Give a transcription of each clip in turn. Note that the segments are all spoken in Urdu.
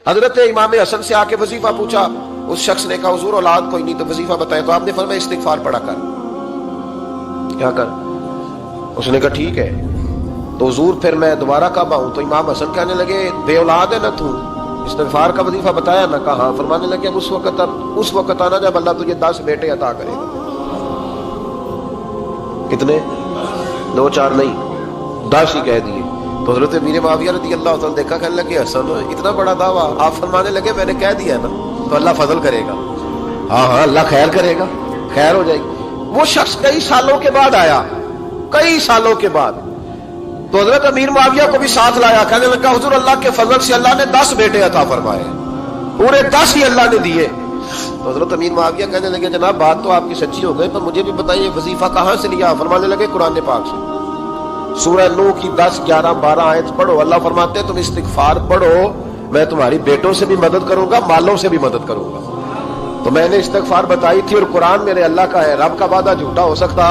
حضرت امام حسن سے آ کے وظیفہ پوچھا، اس شخص نے کہا حضور اولاد کوئی نہیں تو وظیفہ بتائے، تو آپ نے فرمایا استغفار پڑھا کر، کیا کر؟ اس نے کہا ٹھیک ہے۔ تو حضور پھر میں دوبارہ کب آؤں؟ تو امام حسن کہنے لگے بے اولاد ہے نا تو، استغفار کا وظیفہ بتایا نہ؟ کہا ہاں۔ فرمانے لگے اب اس وقت آنا جب اللہ تجھے 10 بیٹے عطا کرے گا۔ کتنے؟ 2 4 نہیں، 10 ہی کہہ دیے۔ تو حضرت امیر معاویہ رضی اللہ تعالیٰ دیکھا، کہنے لگے حسن اتنا بڑا دعویٰ؟ آپ فرمانے لگے میں نے کہہ دیا نا تو اللہ فضل کرے گا، ہاں ہاں اللہ خیر کرے گا، خیر ہو جائے گی۔ وہ شخص کئی سالوں کے بعد آیا، کئی سالوں کے بعد، تو حضرت امیر معاویہ کو بھی ساتھ لایا، کہنے لگا حضور اللہ کے فضل سے اللہ نے 10 بیٹے عطا فرمائے، پورے 10 ہی اللہ نے دیے۔ تو حضرت امیر معاویہ کہنے لگے جناب بات تو آپ کی سچی ہو گئی، پر مجھے بھی بتائیے وظیفہ کہاں سے لیا؟ فرمانے لگے قرآن پاک سے، سورہ نوح کی 10 11 12 آیت پڑھو۔ اللہ فرماتے ہیں تم استغفار پڑھو، میں تمہاری بیٹوں سے بھی مدد کروں گا، مالوں سے بھی مدد کروں گا۔ تو میں نے استغفار بتائی تھی، اور قرآن میرے اللہ کا ہے، رب کا وعدہ جھوٹا ہو سکتا؟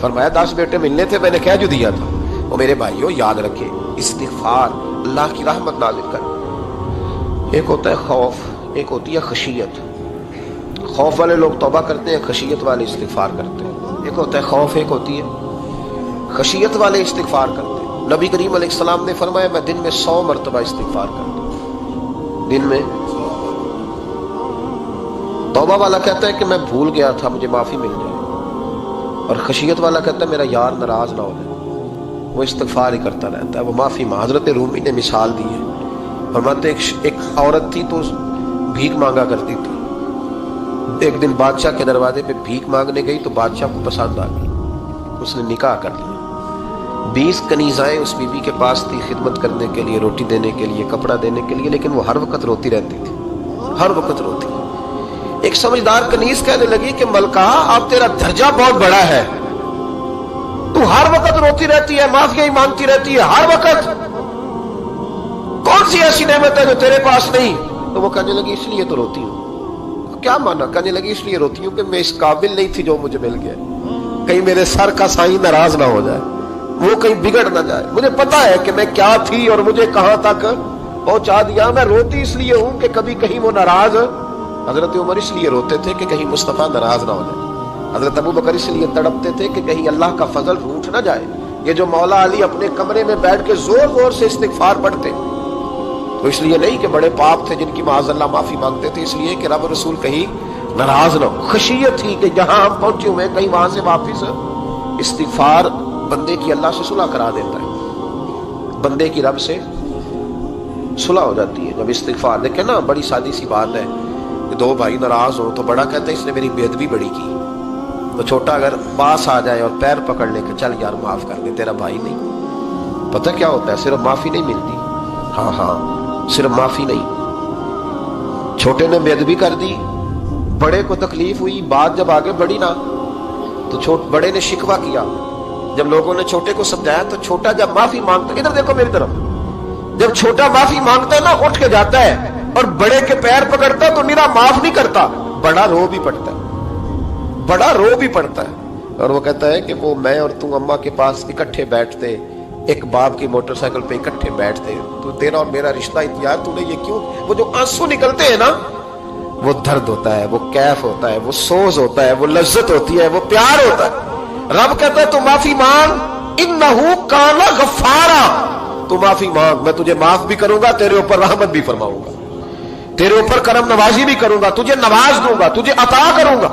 فرمایا 10 بیٹے ملنے تھے، میں نے کہہ جو دیا تھا۔ وہ میرے بھائیوں یاد رکھے، استغفار اللہ کی رحمت نازل کر۔ ایک ہوتا ہے خوف، ایک ہوتی ہے خشیت۔ خوف والے لوگ توبہ کرتے ہیں، خشیت والے استغفار کرتے ہیں۔ ایک ہوتا ہے خوف، ایک ہوتی ہے خشیت والے استغفار کرتے ہیں۔ نبی کریم علیہ السلام نے فرمایا میں دن میں 100 مرتبہ استغفار کرتا ہوں، دن میں۔ توبہ والا کہتا ہے کہ میں بھول گیا تھا، مجھے معافی مل جائے، اور خشیت والا کہتا ہے میرا یار ناراض نہ ہو جائے، وہ استغفار ہی کرتا رہتا ہے، وہ معافی مانگ۔ حضرت رومی نے مثال دی ہے، فرماتے ایک عورت تھی تو بھیک مانگا کرتی تھی، ایک دن بادشاہ کے دروازے پہ بھیک مانگنے گئی تو بادشاہ کو پسند آ گئی، اس نے نکاح کر لیا۔ 20 کنیزائیں اس بی بی کے پاس تھی خدمت کرنے کے لیے، روٹی دینے کے لیے، کپڑا دینے کے لیے، لیکن وہ ہر وقت روتی رہتی تھی، ہر وقت روتی۔ ایک سمجھدار کنیز کہنے لگی کہ ملکہ اب تیرا درجہ بہت بڑا ہے، تو ہر وقت روتی رہتی ہے، معافیاں ہی مانگتی رہتی ہے ہر وقت، کون سی ایسی نعمت ہے جو تیرے پاس نہیں؟ تو وہ کہنے لگی اس لیے تو روتی ہوں۔ کیا مانا؟ کہنے لگی اس لیے روتی ہوں کہ میں اس قابل نہیں تھی جو مجھے مل گیا، کہیں میرے سر کا سائیں ناراض نہ ہو جائے، وہ کہیں بگڑ نہ جائے، مجھے پتا ہے کہ میں کیا تھی اور مجھے کہاں تک پہنچا دیا، میں روتی اس لیے ہوں کہ کبھی کہیں وہ ناراض۔ حضرت عمر اس لیے روتے تھے کہ کہیں مصطفیٰ ناراض نہ ہو جائے، حضرت ابو بکر اس لیے تڑپتے تھے کہ کہیں اللہ کا فضل روٹ نہ جائے۔ یہ جو مولا علی اپنے کمرے میں بیٹھ کے زور زور سے استغفار پڑھتے، تو اس لیے نہیں کہ بڑے پاپ تھے جن کی معاذ اللہ معافی مانگتے تھے، اس لیے کہ رب رسول کہیں ناراض نہ ہو۔ خشیت تھی کہ جہاں ہم پہنچے ہوئے کہیں وہاں سے واپس۔ استغفار بندے کی اللہ سے صلح کرا دیتا ہے، بندے کی رب سے صلح ہو جاتی ہے جب استغفار۔ دیکھیں نا بڑی سادی سی بات ہے کہ 2 بھائی ناراض ہو تو بڑا کہتا ہے اس نے میری بے ادبی بڑی کی، تو چھوٹا اگر پاس آ جائے اور پیر پکڑ لے کہ چل یار معاف کر دے، تیرا بھائی نہیں۔ پتہ کیا ہوتا ہے؟ صرف معافی نہیں ملتی، ہاں ہاں صرف معافی نہیں، چھوٹے نے بے ادبی کر دی، بڑے کو تکلیف ہوئی، بات جب آگے بڑھی نا تو بڑے نے شکوہ کیا، جب لوگوں نے چھوٹے کو سمجھایا تو چھوٹا جب معافی مانگتا ہے، ادھر دیکھو میری طرف، جب چھوٹا معافی مانگتا ہے نا اٹھ کے جاتا ہے اور بڑے کے پیر پکڑتا ہے تو میرا معاف نہیں کرتا، بڑا رو بھی پڑتا ہے، بڑا رو بھی پڑتا ہے، اور وہ کہتا ہے کہ وہ میں اور تو اماں کے پاس اکٹھے بیٹھتے، ایک باپ کی موٹر سائیکل پہ اکٹھے بیٹھتے، تو تیرا اور میرا رشتہ یار تو نے یہ کیوں؟ وہ جو آنسو نکلتے ہیں نا وہ درد ہوتا ہے، وہ کیف ہوتا ہے، وہ سوز ہوتا ہے، وہ لذت ہوتی ہے، وہ پیار ہوتا ہے۔ رب کہتا ہے تو معافی مانگ، انہو کان غفارا، تو معافی مانگ، میں تجھے معاف بھی کروں گا، تیرے اوپر رحمت بھی فرماؤں گا، تیرے اوپر کرم نوازی بھی کروں گا، تجھے نواز دوں گا، تجھے عطا کروں گا۔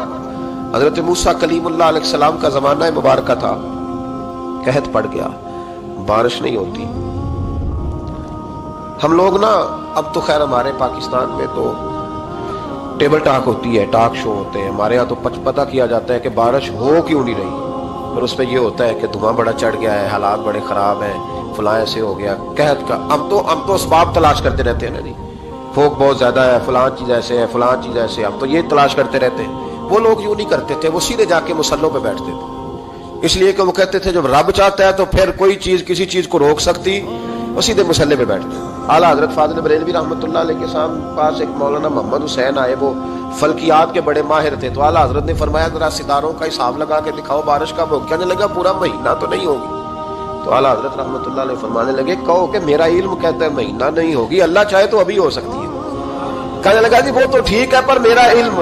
حضرت موسیٰ کلیم اللہ علیہ السلام کا زمانہ مبارکہ تھا، قحط پڑ گیا، بارش نہیں ہوتی۔ ہم لوگ نا اب تو خیر ہمارے پاکستان میں تو ٹیبل ٹاک ہوتی ہے، ٹاک شو ہوتے ہیں، ہمارے ہاں تو پتہ کیا جاتا ہے کہ بارش ہو کیوں نہیں رہی، اور اس پہ یہ ہوتا ہے کہ دھواں بڑا چڑھ گیا ہے، حالات بڑے خراب ہیں، فلاں ایسے ہو گیا قحط کا۔ ہم تو اسباب تلاش کرتے رہتے ہیں نا جی، فوق بہت زیادہ ہے، فلاں چیز ایسے ہے، فلاں چیز ایسے، ہم تو یہ تلاش کرتے رہتے ہیں۔ وہ لوگ یوں نہیں کرتے تھے، وہ سیدھے جا کے مسلوں پہ بیٹھتے تھے، اس لیے کہ وہ کہتے تھے جب رب چاہتا ہے تو پھر کوئی چیز کسی چیز کو روک سکتی، وہ سیدھے مسلے پہ بیٹھتے۔ اعلیٰ حضرت فاضل بریلوی رحمۃ اللہ علیہ کے پاس ایک مولانا محمد حسین آئے، وہ فلکیات کے بڑے ماہر تھے، تو اعلیٰ حضرت نے فرمایا ذرا ستاروں کا حساب لگا کے دکھاؤ بارش کب ہوگی؟ کہنے لگا پورا مہینہ تو نہیں ہوگی۔ تو اعلیٰ حضرت رحمۃ اللہ علیہ فرمانے لگے کہو کہ میرا علم کہتا ہے مہینہ نہیں ہوگی، اللہ چاہے تو ابھی ہو سکتی ہے۔ کہنے لگا جی وہ تو ٹھیک ہے پر میرا علم،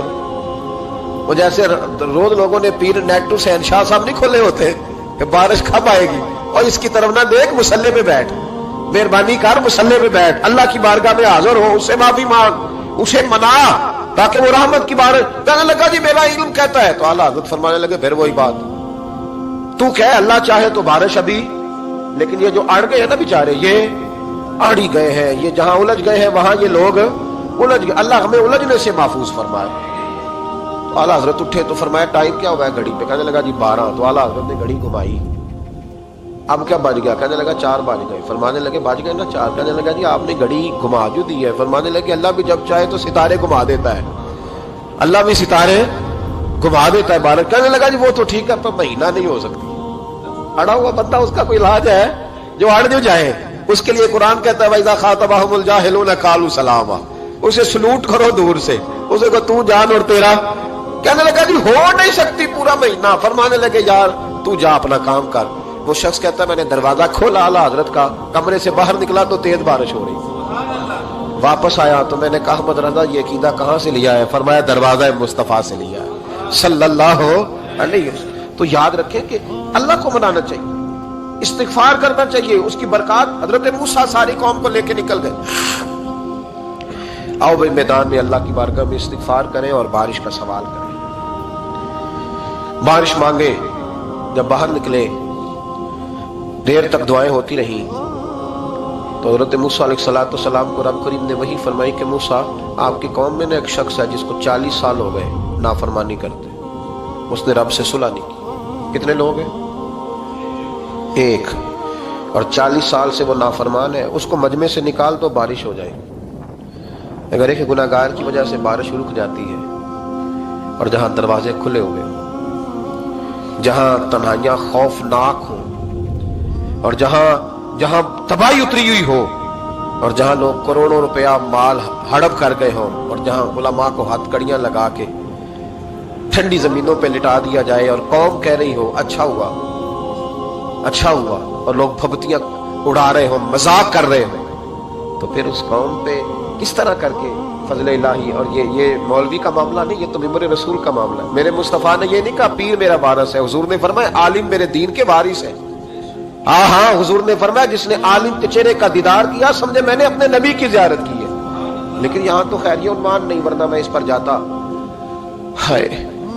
وہ جیسے روز لوگوں نے پیر نیٹو سے شاہ صاحب نہیں کھولے ہوتے کہ بارش کب آئے گی، اور اس کی طرف نہ دیکھ، مصلے پہ بیٹھ، مہربانی کر مصلے پہ بیٹھ، اللہ کی بارگاہ میں حاضر ہو، اس سے معافی مانگ، اسے منا تاکہ وہ رحمت کی بارش۔ کہنے لگا جی میرا علم کہتا ہے، تو اعلیٰ حضرت فرمانے لگے پھر وہی بات، تو کہہ اللہ چاہے تو بارش ابھی، لیکن یہ جو اڑ گئے ہیں نا بیچارے، یہ اڑ ہی گئے ہیں، یہ جہاں الجھ گئے ہیں وہاں یہ لوگ الجھ گئے، اللہ ہمیں الجھنے سے محفوظ فرمائے۔ تو اعلیٰ حضرت اٹھے تو فرمایا ٹائم کیا ہوا ہے گھڑی پہ؟ کہنے لگا جی 12۔ تو اعلیٰ حضرت نے گھڑی گھمائی، اب کیا بج گیا؟ کہنے لگا 4 بج گئے۔ فرمانے لگے بج گئے نا 4؟ کہنے لگا جی آپ نے گھڑی گھما جو دی ہے۔ فرمانے لگے اللہ بھی جب چاہے تو ستارے گھما دیتا ہے، اللہ بھی ستارے گھما دیتا ہے بارش۔ کہنے لگا جی وہ تو ٹھیک ہے پر مہینہ نہیں ہو سکتی، اڑا ہوا بندہ اس کا کوئی علاج ہے جو اڑ جو جائے، اس کے لیے قرآن کہتا ہے وَإِذَا خَاطَبَهُمُ الْجَاهِلُونَ قَالُوا سَلَامًا، اسے سلوٹ کرو دور سے، اسے کو تو جان اور تیرا۔ کہنے لگا جی ہو نہیں سکتی پورا مہینہ۔ فرمانے لگے یار تو جا اپنا کام کر۔ وہ شخص کہتا ہے میں نے دروازہ کھولا اعلیٰ حضرت کا، کمرے سے باہر نکلا تو تیز بارش ہو رہی، واپس آیا تو میں نے کہا احمد رضا یہ عقیدہ کہاں سے لیا ہے؟ فرمایا دروازہ مصطفیٰ سے لیا ہے صلی اللہ علیہ وسلم۔ تو یاد رکھیں کہ اللہ کو منانا چاہیے، استغفار کرنا چاہیے، اس کی برکات۔ حضرت موسیٰ ساری قوم کو لے کے نکل گئے۔ آؤ بھائی میدان میں اللہ کی بارگاہ میں استغفار کریں اور بارش کا سوال کریں، بارش مانگے۔ جب باہر نکلے دیر تک دعائیں ہوتی رہیں تو حضرت موسیٰ علیہ السلام کو رب کریم نے وحی فرمائی کہ موسیٰ آپ کی قوم میں نے ایک شخص ہے جس کو 40 سال ہو گئے نافرمانی کرتے، اس نے رب سے صلح نہیں کی۔ کتنے لوگ ہیں؟ ایک، اور 40 سال سے وہ نافرمان ہے، اس کو مجمع سے نکال تو بارش ہو جائے گی۔ اگر ایک گناہ گار کی وجہ سے بارش رک جاتی ہے، اور جہاں دروازے کھلے ہوئے ہوں، جہاں تنہائیاں خوفناک ہوں، اور جہاں تباہی اتری ہوئی ہو، اور جہاں لوگ کروڑوں روپیہ مال ہڑپ کر گئے ہوں، اور جہاں علماء کو ہاتھ کڑیاں لگا کے ٹھنڈی زمینوں پہ لٹا دیا جائے، اور قوم کہہ رہی ہو اچھا ہوا اچھا ہوا، اور لوگ پھبتیاں اڑا رہے ہوں، مذاق کر رہے ہوں، تو پھر اس قوم پہ کس طرح کر کے فضل الہی۔ اور یہ مولوی کا معاملہ نہیں، یہ تو ممبر رسول کا معاملہ ہے۔ میرے مصطفیٰ نے یہ نہیں کہا پیر میرا وارث ہے، حضور نے فرمایا عالم میرے دین کے وارث ہے۔ ہاں حضور نے فرمایا جس نے عالم کے چہرے کا دیدار کیا سمجھے میں نے اپنے نبی کی زیارت کی ہے۔ لیکن یہاں تو خیر عنوان نہیں، ورنہ میں اس پر جاتا۔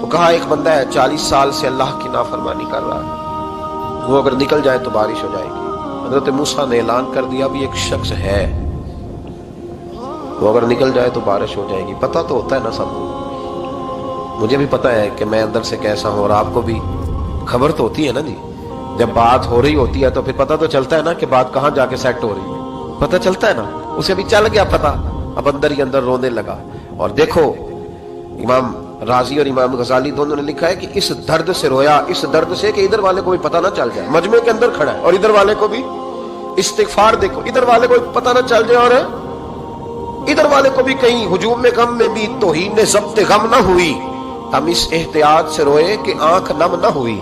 تو کہا ایک بندہ ہے 40 سال سے اللہ کی نافرمانی کر رہا ہے، وہ اگر نکل جائے تو بارش ہو جائے گی۔ حضرت موسیٰ نے اعلان کر دیا بھی ایک شخص ہے، وہ اگر نکل جائے تو بارش ہو جائے گی۔ پتہ تو ہوتا ہے نا سب کو، مجھے بھی پتہ ہے کہ میں اندر سے کیسا ہوں، اور آپ کو بھی خبر تو ہوتی ہے نا جی۔ جب بات ہو رہی ہوتی ہے تو پھر پتہ تو چلتا ہے نا کہ بات کہاں جا کے سیٹ ہو رہی ہے، پتہ چلتا ہے نا۔ اسے بھی چل گیا پتہ، اب اندر ہی اندر رونے لگا۔ اور دیکھو امام رازی اور امام غزالی دونوں نے لکھا ہے کہ اس درد سے رویا، اس درد سے کہ ادھر والے کو بھی پتہ نہ چل جائے، مجمع کے اندر کھڑا ہے اور ادھر والے کو بھی استغفار، دیکھو ادھر والے کو پتہ نہ چل جائے، اور ادھر والے کو بھی کہیں ہجوم میں غم میں بھی توہین نے ضبط غم نہ ہوئی، ہم اس احتیاط سے روئے کہ آنکھ نم نہ ہوئی۔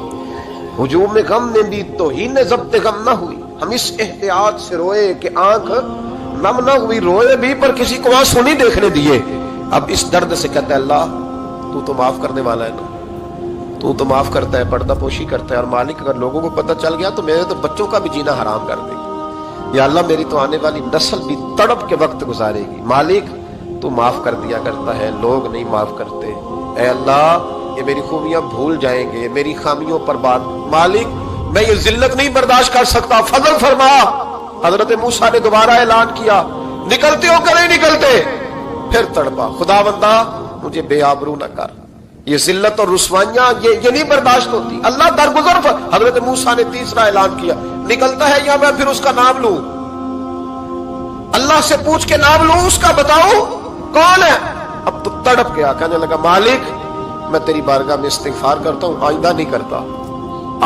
ہجوم میں غم میں بھی توہین نے ضبط غم نہ ہوئی، ہم اس احتیاط سے روئے کہ آنکھ نم نہ ہوئی، روئے بھی پر کسی کو آنسو نہیں دیکھنے دیے۔ اب اس درد سے کہتا ہے اللہ تو معاف کرنے والا ہے نا، تو معاف کرتا ہے، پردہ پوشی کرتا ہے، اور مالک اگر لوگوں کو پتہ چل گیا تو میرے تو بچوں کا بھی جینا حرام کر دے گا، یا اللہ میری تو آنے والی نسل بھی تڑپ کے وقت گزارے گی۔ مالک تو معاف کر دیا کرتا ہے، لوگ نہیں معاف کرتے، اے اللہ یہ میری خوبیاں بھول جائیں گے، میری خامیوں پر بات، مالک میں یہ ذلت نہیں برداشت کر سکتا، فضل فرما۔ حضرت موسیٰ نے دوبارہ اعلان کیا نکلتے ہو کہ نہیں نکلتے؟ پھر تڑپا خدا بندہ مجھے بے آبرو نہ کر، یہ ذلت اور رسوائیاں یہ نہیں برداشت ہوتی، اللہ درگزر۔ حضرت موسیٰ نے تیسرا اعلان کیا نکلتا ہے یا میں پھر اس کا نام لوں، اللہ سے پوچھ کے نام لوں اس کا، بتاؤ کون ہے؟ اب تو تڑپ گیا، کہنے لگا مالک میں تیری بارگاہ میں استغفار کرتا ہوں، آئندہ نہیں کرتا،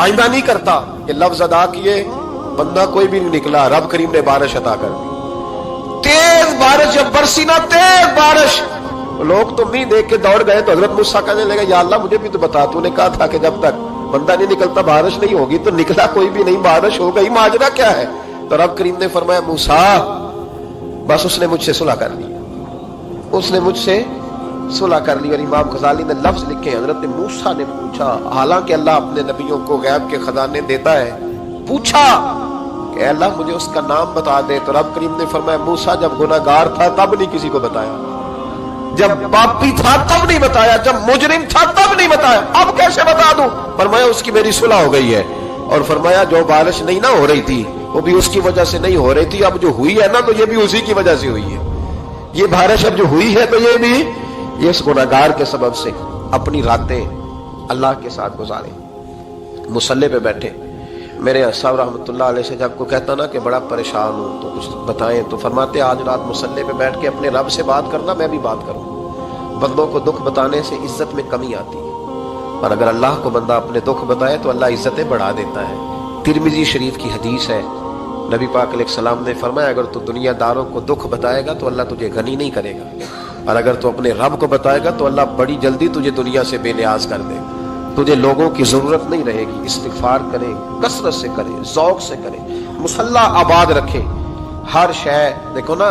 آئندہ نہیں کرتا۔ یہ لفظ ادا کیے، بندہ کوئی بھی نہیں نکلا، رب کریم نے بارش عطا کر دی، تیز بارش، جب برسی نا تیز بارش، لوگ تو نہیں دیکھ کے دوڑ گئے۔ تو حضرت موسیٰ کہنے لگا یا اللہ مجھے بھی تو بتا، تو نے کہا تھا کہ جب تک بندہ نہیں نکلتا بارش نہیں ہوگی، تو نکلا کوئی بھی نہیں، بارش ہو گئی، ماجرا کیا ہے؟ تو رب کریم نے فرمایا موسیٰ بس اس نے مجھ سے صلح کر لی، اس نے مجھ سے صلح کر لی. اور امام غزالی نے لفظ لکھے, حضرت موسیٰ نے پوچھا, حالانکہ اللہ اپنے نبیوں کو غیب کے خزانے دیتا ہے, پوچھا کہ اے اللہ مجھے اس کا نام بتا دے. تو رب کریم نے فرمایا موسیٰ جب گناہگار تھا تب نہیں کسی کو بتایا, جب پاپی تھا تب نہیں بتایا, جب مجرم تھا تب نہیں بتایا, اب کیسے بتا دوں؟ فرمایا اس کی میری صلح ہو گئی ہے. اور فرمایا جو بارش نہیں نہ ہو رہی تھی وہ بھی اس کی وجہ سے نہیں ہو رہی تھی, اب جو ہوئی ہے نا تو یہ بھی اسی کی وجہ سے ہوئی ہے. یہ بارش اب جو ہوئی ہے تو یہ بھی یہ اس گناہگار کے سبب سے. اپنی راتیں اللہ کے ساتھ گزاریں. مصلی پہ بیٹھے, میرے صاحب رحمۃ اللہ علیہ سے جب کو کہتا نا کہ بڑا پریشان ہوں تو کچھ بتائیں, تو فرماتے آج رات مصلی پہ بیٹھ کے اپنے رب سے بات کرنا, میں بھی بات کروں. بندوں کو دکھ بتانے سے عزت میں کمی آتی ہے, اور اگر اللہ کو بندہ اپنے دکھ بتائے تو اللہ عزتیں بڑھا دیتا ہے. ترمذی شریف کی حدیث ہے, نبی پاک علیہ السلام نے فرمایا اگر تو دنیا داروں کو دکھ بتائے گا تو اللہ تجھے غنی نہیں کرے گا, اور اگر تو اپنے رب کو بتائے گا تو اللہ بڑی جلدی تجھے دنیا سے بے نیاز کر دے. تجھے لوگوں کی ضرورت نہیں رہے گی. استغفار کرے, کثرت سے کرے, ذوق سے کرے, مصلی آباد رکھے. ہر شے دیکھو نا,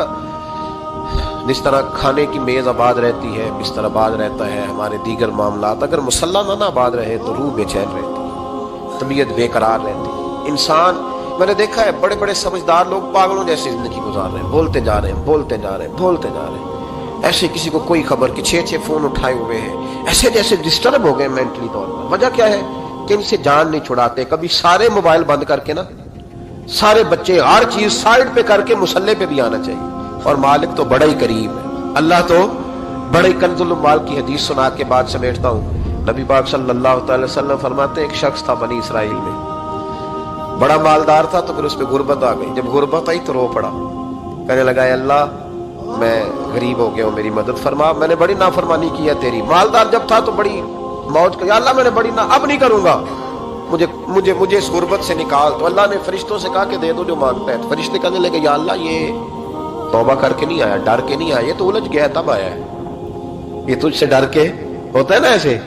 جس طرح کھانے کی میز آباد رہتی ہے, بستر آباد رہتا ہے, ہمارے دیگر معاملات, اگر مصلی نہ آباد رہے تو روح بے چین رہتی, طبیعت بے قرار رہتی. انسان, میں نے دیکھا ہے بڑے بڑے سمجھدار لوگ پاگلوں جیسی زندگی گزار رہے ہیں, بولتے جا رہے ہیں, بولتے جا رہے ہیں, بولتے جا رہے ہیں, ایسے کسی کو کوئی خبر کہ 6 فون اٹھائے ہوئے ہیں, ایسے جیسے ڈسٹرب ہو گئے مینٹلی طور پر. وجہ کیا ہے کہ ان سے جان نہیں چھڑاتے. کبھی سارے موبائل بند کر کے نا, سارے بچے ہر چیز سائڈ پہ کر کے مصلی پہ بھی آنا چاہیے. اور مالک تو بڑا ہی قریب ہے, اللہ تو بڑے ہی کنز المال کی حدیث سنا کے بعد سمیٹتا ہوں. نبی پاک صلی اللہ تعالی وسلم فرماتے ایک شخص تھا بنی اسرائیل میں, بڑا مالدار تھا, تو پھر اس پہ غربت آ گئی. جب غربت آئی تو رو پڑا, کہنے لگا اے اللہ میں غریب ہو گیا ہوں, میری مدد فرما, میں نے بڑی نافرمانی کی ہے تیری. مالدار جب تھا تو بڑی موج کر, یا اللہ میں نے بڑی اب نہیں کروں گا, مجھے اس غربت سے نکال. تو اللہ نے فرشتوں سے کہا کہ دے دو جو مانگتا ہے. تو فرشتے کہنے لگے یا اللہ یہ توبہ کر کے نہیں آیا, ڈر کے نہیں آیا, یہ تو الجھ گیا تب آیا ہے. یہ تجھ سے ڈر کے ہوتا ہے نا ایسے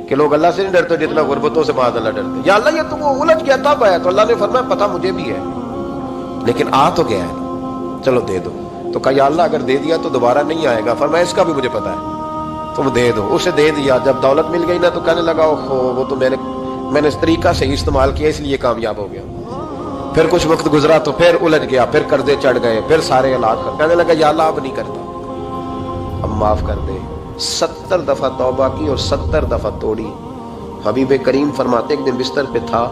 کہ لوگ اللہ سے نہیں ڈرتے جتنا غربتوں سے معاذ اللہ ڈرتے. یا اللہ یہ تو وہ الجھ گیا تب آیا. تو اللہ نے فرمایا پتہ مجھے بھی ہے, لیکن آ تو گیا ہے, چلو دے دو. تو کہا یا اللہ اگر دے دیا تو دوبارہ نہیں آئے گا. فرمایا اس کا بھی مجھے پتا ہے, تم دے دو. اسے دے دیا. جب دولت مل گئی نا تو کہنے لگا اوہو وہ تو میں نے اس طریقہ سے استعمال کیا اس لیے کامیاب ہو گیا. پھر کچھ وقت گزرا تو پھر الجھ گیا, پھر قرضے چڑھ گئے, پھر سارے علاج کر, کہنے لگا یا اللہ اب نہیں کرتا, اب معاف کر دے. 70 دفعہ توبہ کی اور 70 دفعہ توڑی. حبیب کریم فرماتے ایک دن بستر پہ تھا,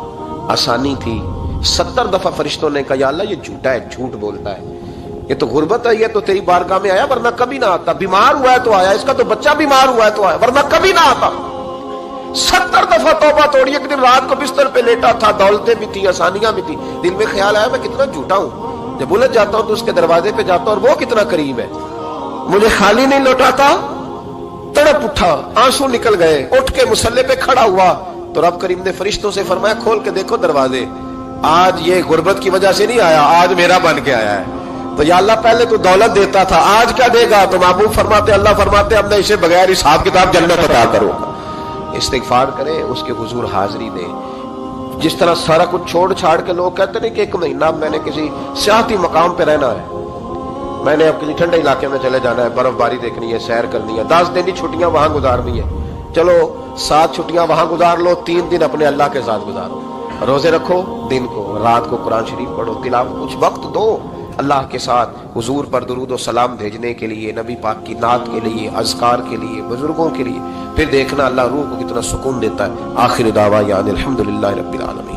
آسانی تھی, 70 دفعہ فرشتوں نے کہا یا اللہ یہ جھوٹا ہے, جھوٹ بولتا ہے, یہ تو غربت ہے, یہ تو تیری بارگاہ میں آیا ورنہ کبھی نہ آتا. بیمار ہوا ہے تو آیا, اس کا تو بچہ بیمار ہوا ہے تو آیا, ورنہ کبھی نہ آتا. 70 دفعہ توبہ توڑی. ایک دن رات کو بستر پہ لیٹا تھا, دولتیں بھی تھی, آسانیاں بھی تھی. دل میں خیال آیا میں کتنا جھوٹا ہوں, جب الجھ جاتا ہوں تو اس کے دروازے پہ جاتا ہوں اور وہ کتنا قریب ہے, مجھے خالی نہیں لوٹاتا. تڑپ اٹھا, آنسو نکل گئے, اٹھ کے مصلی پہ کھڑا ہوا. تو رب کریم نے فرشتوں سے فرمایا کھول کے دیکھو دروازے, آج یہ غربت کی وجہ سے نہیں آیا, آج میرا بن کے آیا ہے. تو یا اللہ پہلے تو دولت دیتا تھا, آج کیا دے گا؟ تو محبوب فرماتے اللہ فرماتے اب میں اسے بغیر حساب کتاب جنت عطا کروں گا. استغفار کریں, اس کے حضور حاضری دیں. جس طرح سارا کچھ چھوڑ چھاڑ کے لوگ کہتے ہیں کہ 1 مہینہ میں نے کسی سیاحتی مقام پہ رہنا ہے, میں نے اب کسی ٹھنڈے علاقے میں چلے جانا ہے, برف باری دیکھنی ہے, سیر کرنی ہے, 10 دن کی چھٹیاں وہاں گزارنی ہے. چلو 7 چھٹیاں وہاں گزار لو, 3 دن اپنے اللہ کے ساتھ گزارو. روزے رکھو, دن کو رات کو قرآن شریف پڑھو, تلاوت, کچھ وقت دو اللہ کے ساتھ حضور پر درود و سلام بھیجنے کے لیے, نبی پاک کی نعت کے لیے, اذکار کے لیے, بزرگوں کے لیے. پھر دیکھنا اللہ روح کو کتنا سکون دیتا ہے. آخر دعوانا الحمدللہ رب العالمین.